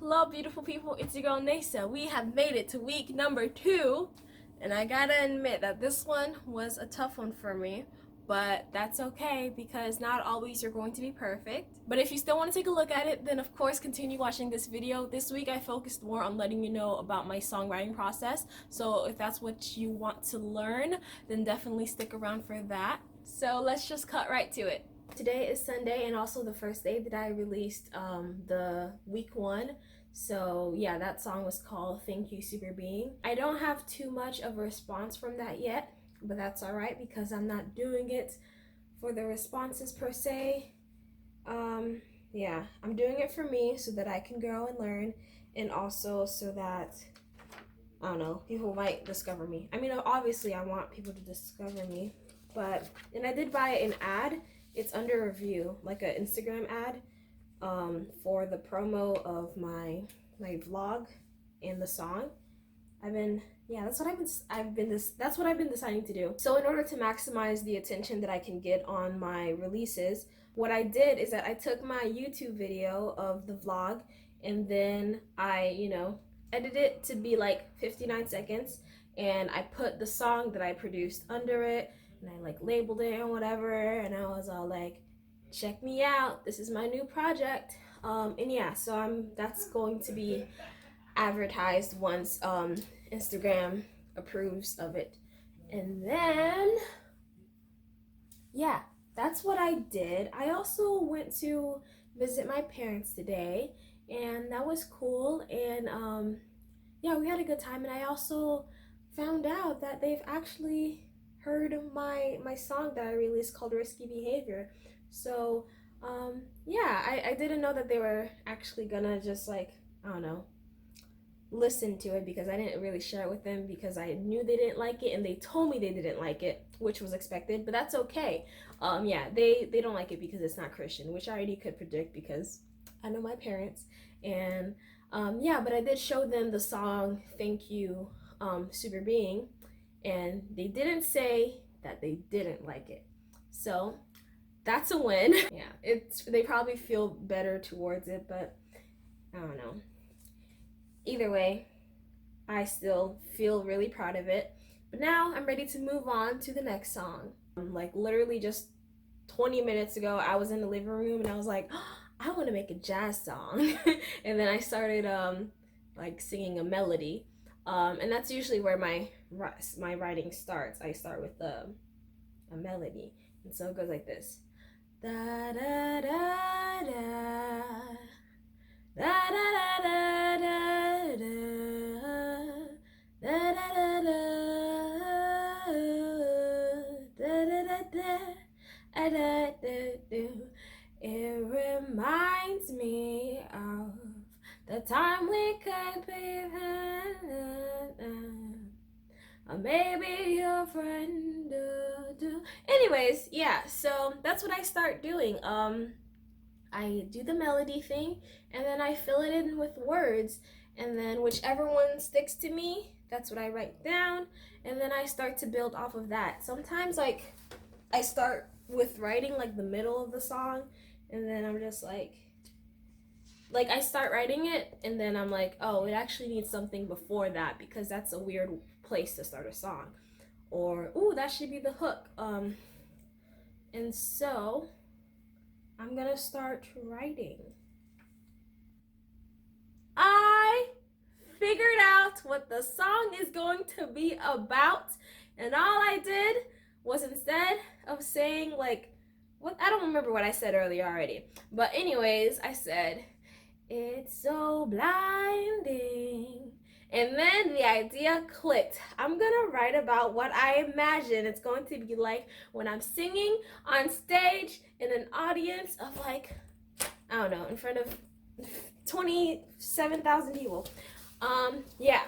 Hello, beautiful people. It's your girl Nasa. We have made it to week number 2, and I gotta admit that this one was a tough one for me, but that's okay because not always you're going to be perfect. But if you still want to take a look at it, then of course continue watching this video. This week I focused more on letting you know about my songwriting process, so if that's what you want to learn, then definitely stick around for that. So let's just cut right to it. Today is Sunday and also the first day that I released the week 1. So yeah, that song was called Thank You Super Being. I don't have too much of a response from that yet, but that's alright because I'm not doing it for the responses per se. Yeah, I'm doing it for me so that I can grow and learn, and also so that, I don't know, people might discover me. I mean, obviously I want people to discover me, but, and I did buy an ad. It's under review, like an Instagram ad, for the promo of my vlog and the song. That's what I've been deciding to do. So in order to maximize the attention that I can get on my releases, what I did is that I took my YouTube video of the vlog and then I, edited it to be like 59 seconds, and I put the song that I produced under it, and I like labeled it and whatever, and I was all like, check me out, this is my new project. And yeah, so that's going to be advertised once Instagram approves of it. And then yeah, that's what I did. I also went to visit my parents today, and that was cool, and yeah, we had a good time. And I also found out that they've actually heard my song that I released called Risky Behavior. So yeah, I didn't know that they were actually gonna just like, I don't know, listen to it, because I didn't really share it with them because I knew they didn't like it, and they told me they didn't like it, which was expected, but that's okay. Yeah, they don't like it because it's not Christian, which I already could predict because I know my parents. And yeah, but I did show them the song Thank You Super Being, and they didn't say that they didn't like it. So that's a win. Yeah, they probably feel better towards it, but I don't know. Either way, I still feel really proud of it. But now I'm ready to move on to the next song. Like literally just 20 minutes ago, I was in the living room and I was like, oh, I want to make a jazz song. And then I started like singing a melody. And that's usually where my writing starts. I start with a melody. And so it goes like this. Da da da da. Da da da da da da da da da da da da. It reminds me of the time we could be or maybe your friend. Anyways, yeah, so that's what I start doing. I do the melody thing, and then I fill it in with words, and then whichever one sticks to me, that's what I write down, and then I start to build off of that. Sometimes like I start with writing like the middle of the song, and then I'm just like I start writing it, and then I'm like, oh, it actually needs something before that because that's a weird place to start a song, or ooh, that should be the hook. And so I'm gonna start writing. I figured out what the song is going to be about, and all I did was, instead of saying like, what, I don't remember what I said earlier already, but anyways, I said, it's so blinding. And then the idea clicked. I'm gonna write about what I imagine it's going to be like when I'm singing on stage in an audience of like, I don't know, in front of 27,000 people. Yeah.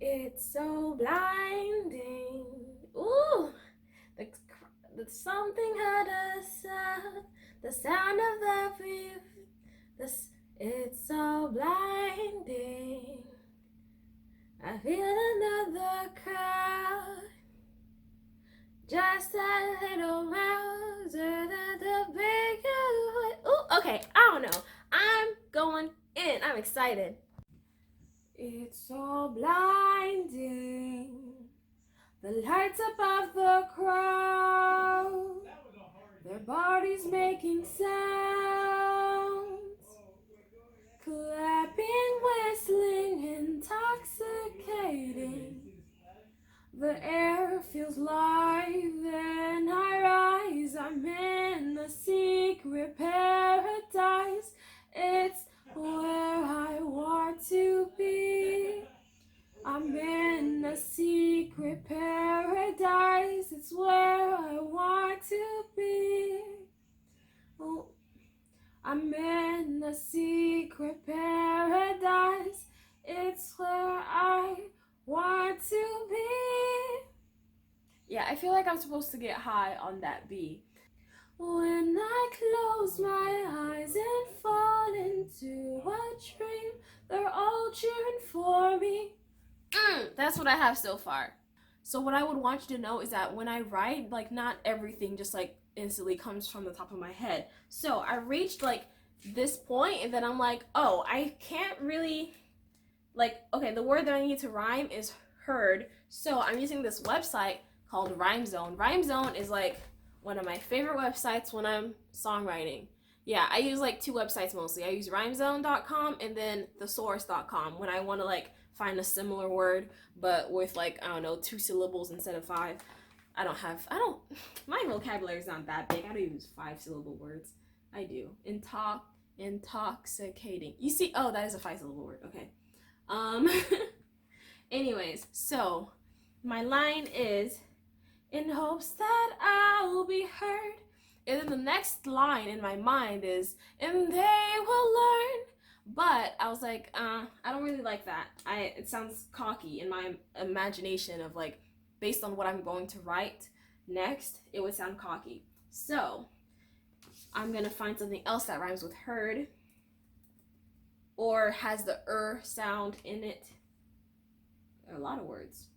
It's so blinding. Ooh, the something heard us out. The sound of the breath. It's so blinding. I feel another crowd, just a little mouse, the bigger. Ooh, okay, I don't know. I'm going in. I'm excited. It's so blinding, the lights above the crowd, their bodies making sounds, clapping, whistling, intoxicating. The air feels live and I rise. I'm in a secret paradise. It's where I want to be. I'm in a secret paradise. It's where I want to be. Oh, I'm in a secret paradise. It's where I want to be. Yeah, I feel like I'm supposed to get high on that B. When I close my eyes and fall into a dream, they're all cheering for me. That's what I have so far. So what I would want you to know is that when I write, like, not everything just like instantly comes from the top of my head. So I reached like this point and then I'm like, oh, I can't really, like, okay, the word that I need to rhyme is heard. So I'm using this website called Rhyme Zone. Rhyme Zone is like one of my favorite websites when I'm songwriting. Yeah, I use like two websites mostly. I use rhymezone.com and then thesaurus.com when I want to like find a similar word but with like, I don't know, 2 syllables instead of 5. My vocabulary is not that big. I don't use 5-syllable words. I do. Intoxicating. You see, oh, that is a 5-syllable word. Okay. Anyways, so my line is, in hopes that I'll be heard. And then the next line in my mind is, and they will learn. But I was like, I don't really like that. It sounds cocky in my imagination of like, based on what I'm going to write next, it would sound cocky. So I'm gonna find something else that rhymes with heard or has the sound in it. There are a lot of words.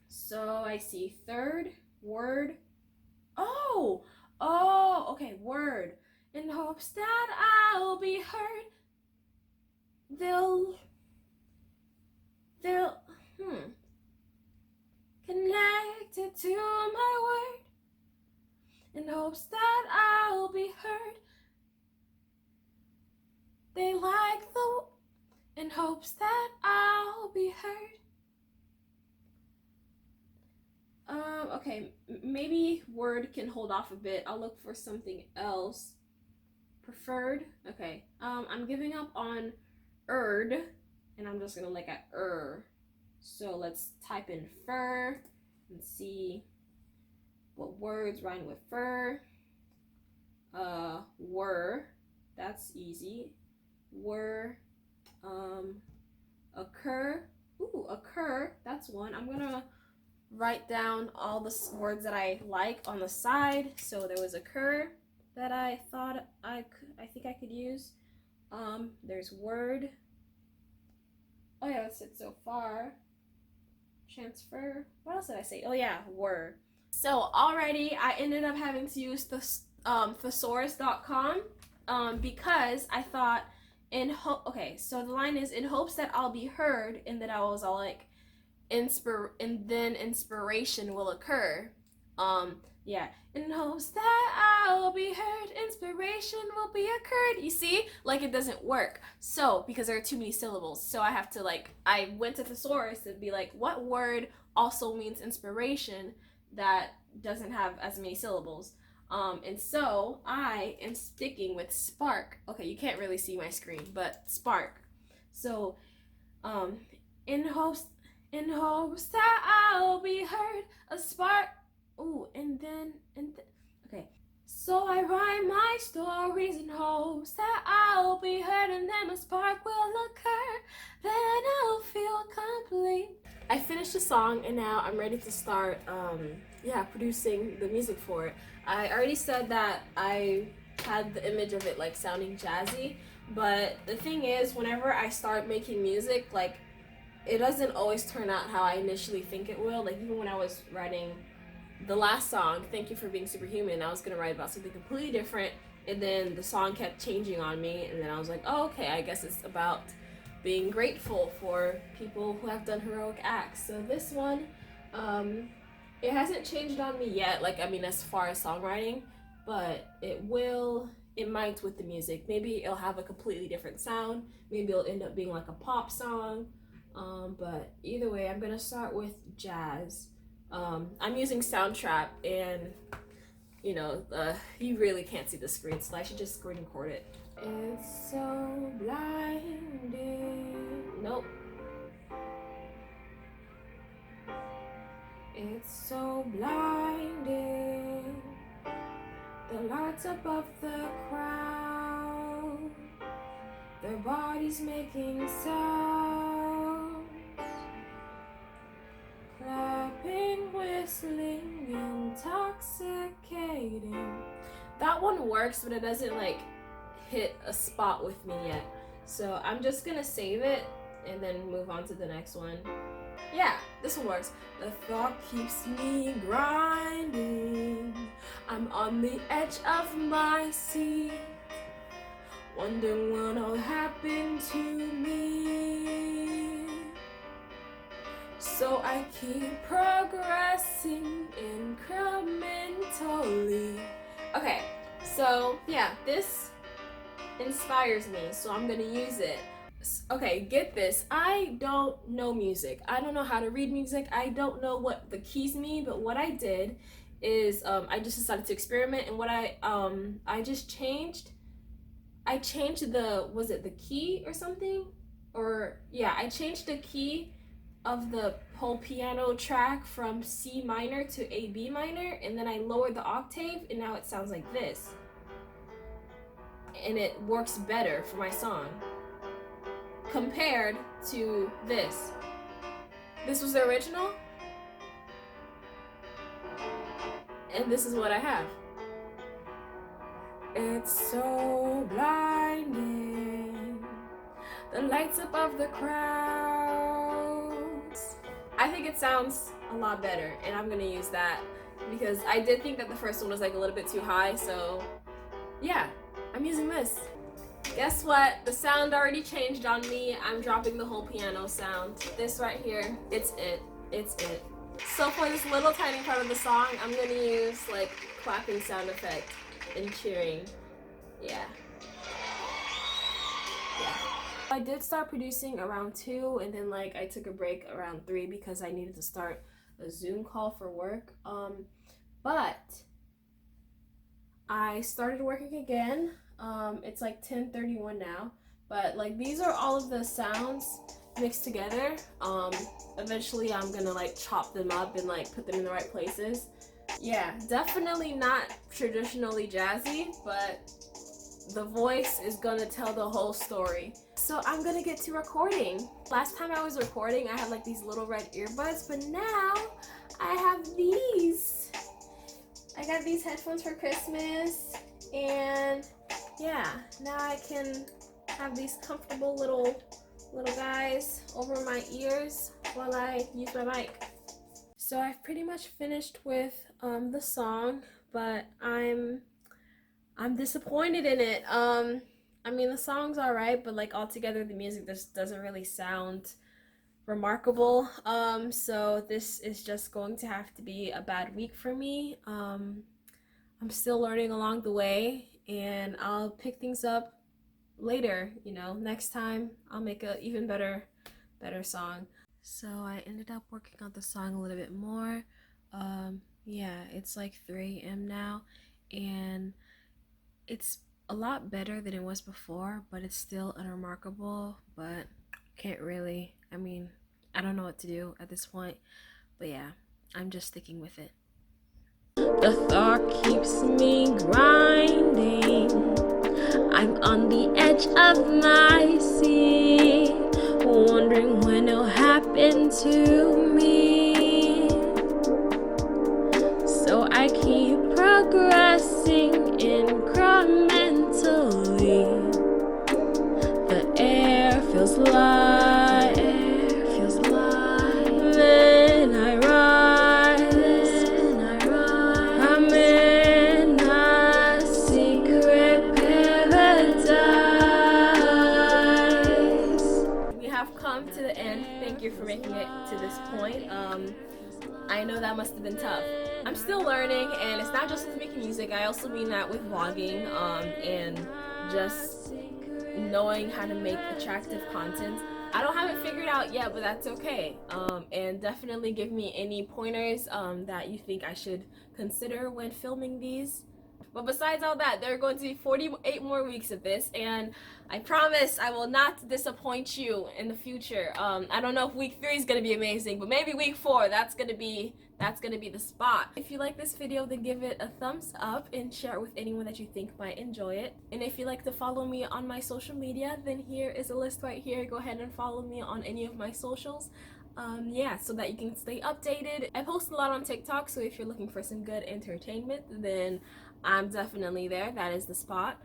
So I see third, word. Okay, word. In hopes that I'll be heard. They'll connected to my word. In hopes that I'll be heard. They like in hopes that I'll be heard. Okay, maybe word can hold off a bit. I'll look for something else. Preferred. Okay. I'm giving up on erd, and I'm just gonna look at So let's type in fur and see what words rhyme with fur. Were. That's easy. Were. Occur. Ooh, occur. That's one. I'm gonna write down all the words that I like on the side. So there was occur that I thought I think I could use. There's word. Oh yeah, that's it so far. Transfer. What else did I say? Oh yeah, word. So already I ended up having to use the thesaurus.com because I thought okay, so the line is, in hopes that I'll be heard, and that I was all like, and then inspiration will occur. Yeah, in hopes that I'll be heard, inspiration will be occurred. You see, like, it doesn't work. So because there are too many syllables, so I have to I went to thesaurus to be like, what word also means inspiration that doesn't have as many syllables? And so I am sticking with spark. Okay, you can't really see my screen, but spark. So, in hopes that I'll be heard, a spark. Ooh, okay. So I write my stories in hopes that I'll be heard, and then a spark will occur. Then I'll feel complete. I finished the song, and now I'm ready to start, producing the music for it. I already said that I had the image of it like sounding jazzy, but the thing is, whenever I start making music, like, it doesn't always turn out how I initially think it will. Like, even when I was writing the last song, Thank You for Being Superhuman, I was gonna write about something completely different, and then the song kept changing on me, and then I was like, oh, okay, I guess it's about being grateful for people who have done heroic acts. So this one, it hasn't changed on me yet, like, I mean, as far as songwriting, but it might with the music. Maybe it'll have a completely different sound, maybe it'll end up being like a pop song, but either way, I'm gonna start with jazz. I'm using SoundCloud, and you know, you really can't see the screen, so I should just screen record it. It's so blinding. Nope. It's so blinding. The lights above the crowd, their bodies making sounds, clapping, whistling, intoxicating. That one works, but it doesn't like hit a spot with me yet. So I'm just gonna save it and then move on to the next one. Yeah, this one works. The thought keeps me grinding. I'm on the edge of my seat, wondering what'll happen to me. So I keep progressing incrementally. Okay, so yeah, this inspires me, so I'm gonna use it. Okay, get this. I don't know music. I don't know how to read music. I don't know what the keys mean, but what I did is I just decided to experiment, and what I changed the, was it the key or something? Or yeah, I changed the key of the whole piano track from C minor to A B minor, and then I lowered the octave, and now it sounds like this. And it works better for my song compared to this. This was the original, and this is what I have. It's so blinding, the lights above the crowds. I think it sounds a lot better, and I'm gonna use that because I did think that the first one was like a little bit too high, so yeah, I'm using this. Guess what? The sound already changed on me. I'm dropping the whole piano sound. This right here, it's it. It's it. So for this little tiny part of the song, I'm gonna use like clapping sound effect and cheering. Yeah. I did start producing around 2, and then like I took a break around 3 because I needed to start a Zoom call for work. But I started working again. It's like 10:31 now, but like these are all of the sounds mixed together. Eventually I'm gonna like chop them up and like put them in the right places. Yeah, definitely not traditionally jazzy, but the voice is gonna tell the whole story. So I'm gonna get to recording. Last time I was recording, I had like these little red earbuds, but now I have these. I got these headphones for Christmas, and yeah, now I can have these comfortable little guys over my ears while I use my mic. So I've pretty much finished with the song, but I'm disappointed in it. I mean, the song's alright, but like altogether the music just doesn't really sound remarkable. So this is just going to have to be a bad week for me. I'm still learning along the way, and I'll pick things up later, you know. Next time I'll make a even better song. So I ended up working on the song a little bit more. Yeah, it's like 3 a.m. now, and it's a lot better than it was before, but it's still unremarkable. But can't really, I mean, I don't know what to do at this point, but yeah, I'm just sticking with it. The thought keeps me grinding. I'm on the edge of my seat, wondering when it'll happen to me. So I keep progressing incrementally. The air feels light, then I rise. I'm in a secret come to the end, thank you for making it to this point. I know that must have been tough. I'm still learning, and it's not just with making music. I also mean that with vlogging, and just knowing how to make attractive content. I don't have it figured out yet, but that's okay. And definitely give me any pointers that you think I should consider when filming these. But besides all that, there are going to be 48 more weeks of this, and I promise I will not disappoint you in the future. I don't know if week 3 is gonna be amazing, but maybe week 4, that's gonna be the spot. If you like this video, then give it a thumbs up and share it with anyone that you think might enjoy it. And if you like to follow me on my social media, then here is a list right here. Go ahead and follow me on any of my socials. Yeah, so that you can stay updated. I post a lot on TikTok, so if you're looking for some good entertainment, then I'm definitely there. That is the spot.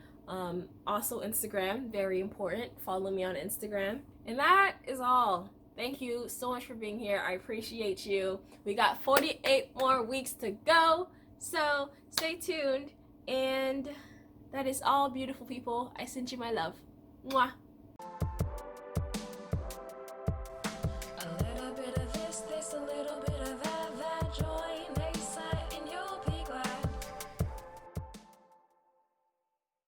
Also Instagram, very important. Follow me on Instagram. And that is all. Thank you so much for being here. I appreciate you. We got 48 more weeks to go, so stay tuned. And that is all, beautiful people. I send you my love. Mwah.